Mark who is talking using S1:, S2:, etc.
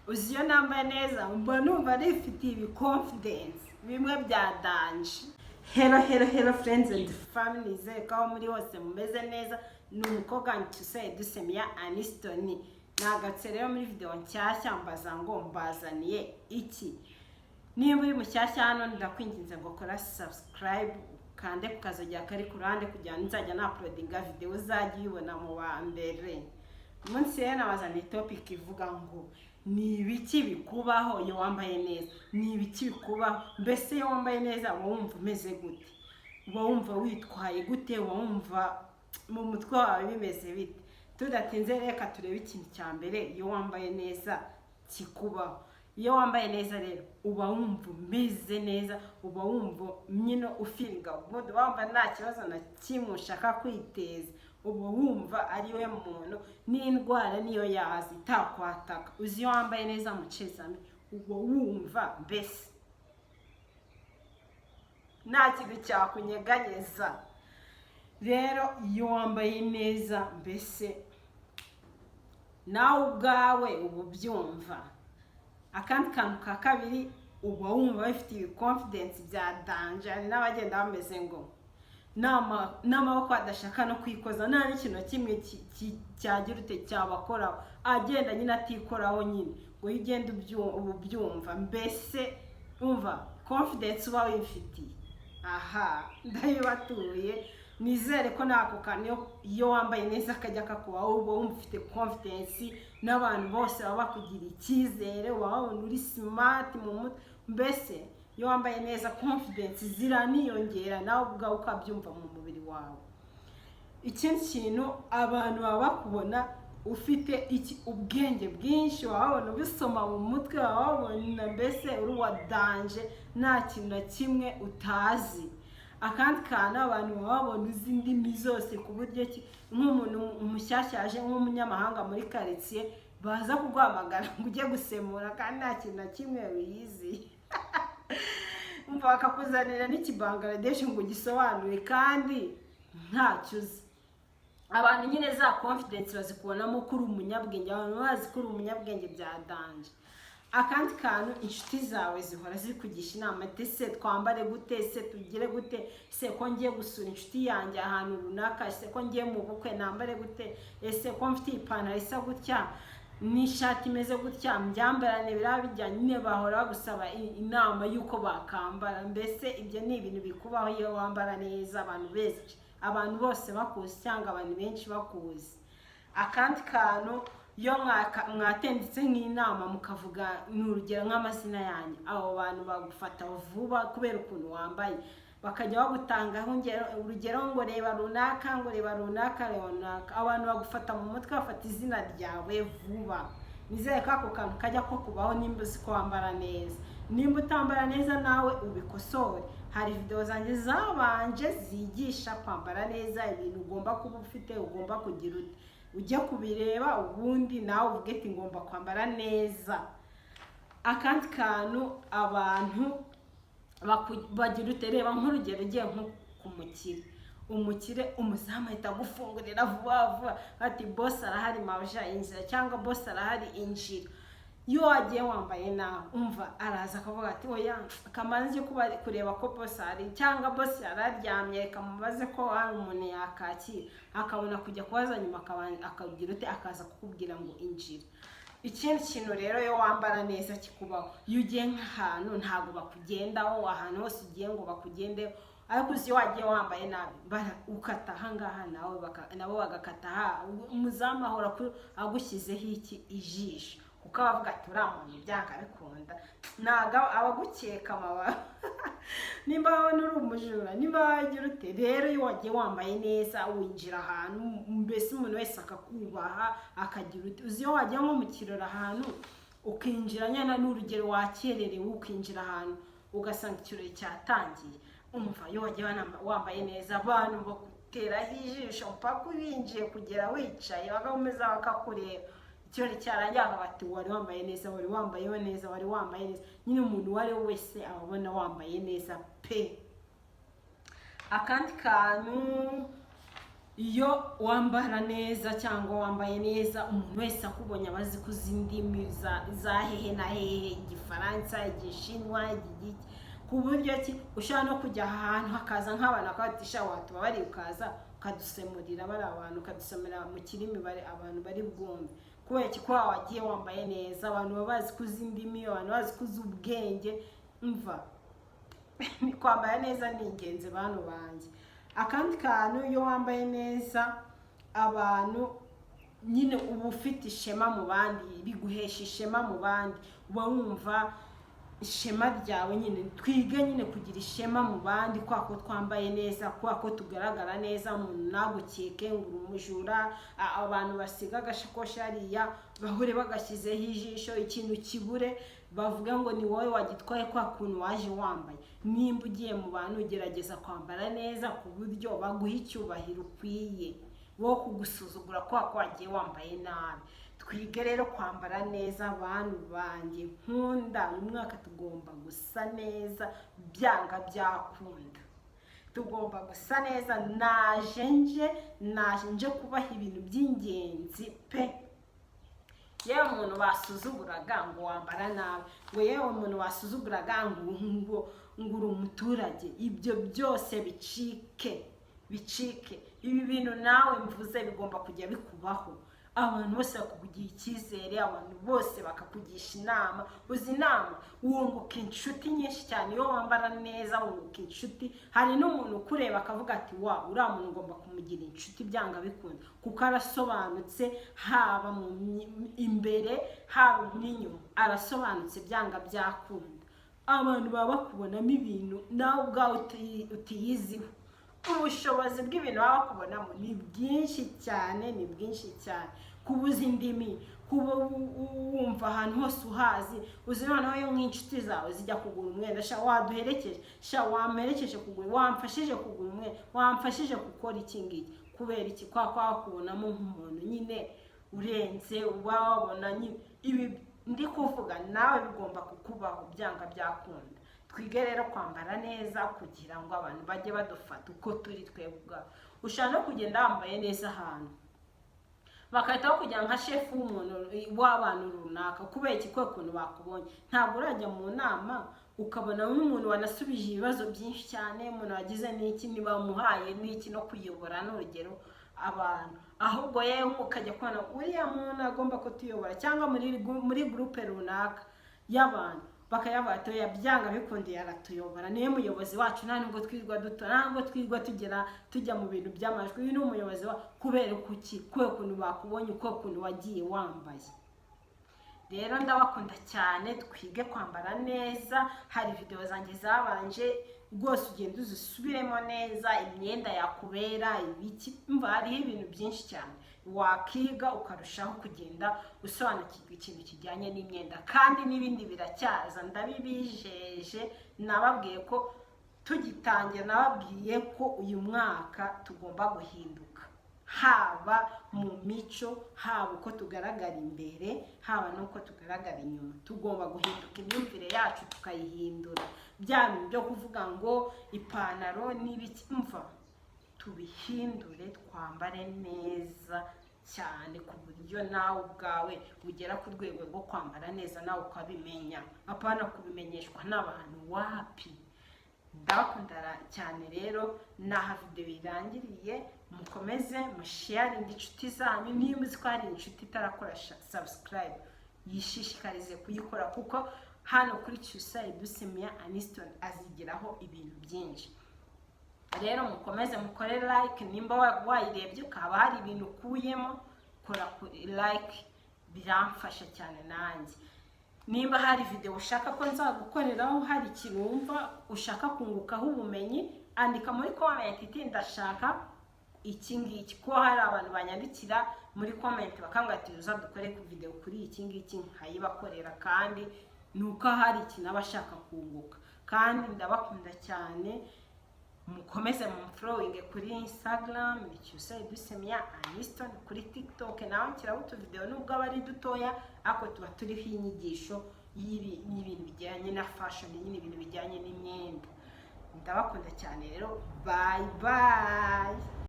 S1: uzi iyo nambaye neza mba numva nifitiye confidence bimwe bya danje. Hello friends and families, aho muri hose mumeze neza. Ni umukobwa Ntuseye Dusemiya Aniston. Nagatse rero muri video nshyashya mbaza ngo mbazaniye iki. Niba uri mushyashya hano ndakwinginze ngo kora subscribe kandi kukazajya kari kurande kugira nzajya na uploadinga video uzajya uyibona mu wa mbere. Umunsi rero nabazaniye topic ivuga ngo ni ibiki bikubaho iyo wambaye neza. Ni ibiki bikubaho mbese iyo wambaye neza wumva umeze gute, wumva witwaye gute, wumva mu mutwe wawe bimeze bite. Tudatinze reka turebe ikintu cya mbere iyo wambaye neza kikubaho. Iyo wambaye neza rero uba wumva umeze neza, uba wumva nyine ufiringa good, wumva nta kibazo na kimwe ushaka kwiteza, uba wumva ari we muntu n'indwara niyo yazi itakwataka. Uzi iyo wambaye neza mucezame uba wumva mbese nta kintu cyakunyeganyeza. Rero iyo wambaye neza mbese nawe ubwawe uba ubyumva. Akandi kantu ka kabiri uba wumva bifite confidence bya danje. Hari n'abagenda bameze ngo n'amaboko adashaka no kwikoza, nta n'ikintu kimwe cyagira ute cyabakoraho, agenda nyine atikoraho nyine ngo ugende ubyumva mbese umva confidence uba wifitiye. Aha ndabibatuye, nizere ko nako kanyo iyo wambaye neza kajya kakubaho uba wumva ufite confidence, n'abantu bose baba bakugira icyizere, wabona uri smart mu mutwe. Mbese iyo wambaye neza confidence ziraniyongera nawe ubwawe ukabyumva mu mubiri wawe. Ikindi kintu abantu baba bakubona ufite ubwenge bwinshi, wabona ubisoma mu mutwe, wabona mbese uri wa danje nta kintu na kimwe utazi. Akandi kantu abantu babona uzi indimi zose ku buryo nk'umuntu umushyashya yaje nk'umunyamahanga muri quartier baza kuguhamagara ngo ujye gusemura kandi nta kintu na kimwe wiyizi. Umva bakakuzanira n'ikibangladesh ngo gisobanure kandi ntacyo uzi. Abantu nyine za confidence bazikubonamo kuri umunyabwenge, abantu bazi kuri umunyabwenge bya danje. Akandi kantu inshuti zawe zihora ziri kugisha inama, ese twambare gute, ese tugire gute, ese ko ngiye gusura inshuti yanjye ahantu runaka, ese ko ngiye mu bukwe nambare gute, ese ko mfite ipantaro isa gutya n'ishati imeze gutya mbyambarane biraba bijyanye. Nyine bahora bagusaba inama y'uko bakambara. Mbese ibyo ni ibintu bikubaho iyo wambara neza, abantu bose bakuzi cyangwa abantu benshi bakuzi. Akandi kantu iyo mwatendetse nk'inama mukavuga n'urugero nk'amazina yanyu, abo bantu bagufata vuba kubera ukuntu wambaye, bakajya bagutangaho urugero ngo reba runaka, ngo reba runaka, runaka. Abantu bagufata mu mutwe, bafata izina ryawe vuba. Nizere ko ako kantu kajya ko kubaho nimba uzi ko wambara neza. Nimba utambara neza nawe ubikosore. Hari video zanjye zabanje zigisha kwambara neza, ibintu ugomba kuba ufite, ugomba kugira ujya kubireba ubundi nawe uvuge ati ngomba kwambara neza. Akandi kantu abantu bagira utereba nk'urugero ugiye nko ku umukire umuzamu ahita agufungurira vuba vuba ati boss arahari mabja inzira, cyangwa boss arahari injira. Iyo wagiye wambaye nawe umva araza akavuga ati oya kamanzi kuba kureba ko boss ari, cyangwa boss yararyamye kamubaze ko ari umuntu yakakira, akabona kujya kubaza nyuma akagira ute akaza kukubwira ngo injira. Ikindi kintu rero iyo wambara neza kikubaho, iyo ugiye nk'ahantu ntago bakugendaho, ahantu hose ugiye ngo bakugendeho. Ariko uzi iyo wagiye wambaye nabi ukata ahangaha nabo bagakata umuzamu ahora agushyizeho ijisho, kuko abavuga ati uriya muntu byanga bikunda ntago abagukeka amababa. Nimba wabona uri umujura, nimba wagira ute. Rero iyo wagiye wambaye neza winjira ahantu mbese umuntu wese akakubaha akagira ute. Uzi iyo wagiye nko mu kirori ahantu ukinjira nyana n'urugero wakererewe ukinjira ahantu ugasanga ikirori cyatangiye, umva iyo wagiye wambaye neza abantu bakuteraho ijisho mpaka ubinjiye kugera wicaye bagahumeza bakakureba. Ikirori cyarangiye bati wari wambaye neza, wari wambaye neza, wari wambaye neza. Nyine umuntu wari wese ababona wambaye neza pe. Akandi kantu iyo wambara neza cyangwa wambaye neza, umuntu wese akubonye aba azi ko uzi indimi za hehe na hehe, igifaransa, igishinwa, igiki, ku buryo ki ushobora no kujya ahantu hakaza nk'abantu bakabatisha watuba bari ukaza ukadusemurira bari abantu, ukadusomera mu kirimi abantu bari bwumve, kubera ko wagiye wambaye neza, abantu baba bazi ko uzi indimi, abantu bazi ko uzi ubwenge. Mva kwambara neza ni ingenzi bantu banjye. Akandi kantu, iyo wambaye neza abantu nyine uba ufite ishema mu bandi, biguhesha ishema mu bandi, uba wumva ishema ryawe. Nyine twige nyine kugira ishema mu bandi, kwa ko twambaye neza, kwa ko tugaragara neza, umuntu nagukeke ngo uri umujura. Abantu basiga agashakoshi hariya bahure bagashyizeho ijisho, ikintu kibure bavuga ngo ni wowe wagitwaye kwa kuntu waje wambaye. Nimba ugiye mu bantu ugerageza kwambara neza ku buryo baguha icyubahiro ukwiye, wo kugusuzugura kwa ko wagiye wambaye nabi. Twige rero kwambara neza bantu banjye nkunda. Uyu mwaka tugomba gusa neza byanga byakunda, tugomba gusa neza. naje nje kubaha ibintu by'ingenzi pe. Yewe umuntu basuzuguraga ngo wambara nabi, ngo yewe umuntu wasuzuguraga ngo uri umuturage, ibyo byose bicike. Ibi bintu nawe mvuze bigomba kujya bikubaho. Abantu bose bakakugira icyizere, abantu bose bakakugisha inama. Uzi inama, wunguka inshuti nyinshi cyane iyo wambara neza, wunguka inshuti. Hari n'umuntu ukureba akavuga ati wa uriya muntu ngomba kumugira inshuti byanga bikunda, kuko arasobanutse, haba mu imbere haba n'inyuma, arasobanutse byanga byakunda. Abantu baba bakubonamo ibintu nawe ubwawe utiyiziho. Ubushobozi bw'ibintu baba bakubonamo ni bwinshi cyane, ni bwinshi cyane. Kubuza indimi, kuba wumva ahantu hose uhazi. Uzi noneho iyo nk'inshuti zawe zijya kugura umwenda, sha waduherekeje, sha wamperekeje kugura, wamfashije kugura umwenda, wamfashije gukora iki ngiki. Kubera iki? Kwa kubonamo nk'umuntu nyine urenze, uba wabona nyine ibi ndi kuvuga nawe bigomba kukubaho byanga byakunda. Twige rero kwambara neza kugira ngo abantu bajye badufata uko turi twebwe ubwabo. Ushaka no kugenda wambaye neza ahantu bakahitaho kugira nka shefu w'abantu runaka, kubera iki? Kwe kuntu bakubonye. Ntabwo urajya mu nama ukabona nk'umuntu wanasubije ibibazo byinshi cyane, umuntu wagize n'iki, ntibamuhaye n'iki no kuyobora n'urugero abantu, ahubwo yewe ukajya kubona uriya muntu agomba kutuyobora, cyangwa muri groupe runaka y'abantu bakayabatoya byanga bikundiye aratuyobora, niyo muyobozi wacu. Nta nubwo twirwa ntabwo twirwa tujya mu bintu by'amajwi. Uyu ni umuyobozi wa kubera kuki? Kwe kuntu bakubonye, uko kuntu wagiye wambaye. Rero ndabakunda cyane, twige kwambara neza. Hari video zanjye zabanje rwose, ugenda uzisubiremo neza, imyenda yakubera ibiki. Mva hariho ibintu byinshi cyane wakiga ukarushaho kugenda usobanukirwa ikintu kijyanye n'imyenda, kandi n'ibindi biracyaza. Ndabibijeje, nababwiye ko tugitangira, nababwiye ko uyu mwaka tugomba guhinduka, haba mu mico, haba uko tugaragara imbere, haba n'uko tugaragara inyuma. Tugomba guhinduka imyumvire yacu tukayihindura. Bya bintu byo kuvuga ngo ipantaro n'ibiki, mva tubihindure, twambare neza cyane ku buryo nawe ubwawe ugera ku rwego rwo kwambara neza nawe ukabimenya, apana kubimenyeshwa n'abantu. Wapi! Ndabakunda cyane rero, naha video irangiriye. Mukomeze musharinge inshuti zanyu. Niba uzi ko hari inshuti itarakora subscribe, yishishikarize kuyikora, kuko hano kuri Cyusa Edoucemia Aniston azigeraho ibintu byinshi. Rero mukomeze mukore like, nimba wayirebye ukaba hari ibintu ukuyemo, kora like, biramfasha cyane nanjye. Nimba hari video ushaka ko nzagukoreraho, hari ikintu wumva ushaka kungukaho ubumenyi, andika muri comment iti ndashaka iki ngiki. Ko hari abantu banyandikira muri comment bakambwira ati uza dukore ku video kuri iki ngiki, nkayibakorera, kandi nuko hari ikintu abashaka kunguka. Kandi ndabakunda cyane, mukomeze mumfollowing kuri Instagram ni Cyusa Edoucemia Aniston, kuri TikTok nawe nshyiraho utuvideo nubwo aba ari dutoya, ariko tuba turiho inyigisho y'ibintu bijyanye na fashion, nyine ibintu bijyanye n'imyenda. Ndabakunda cyane rero, bye bye.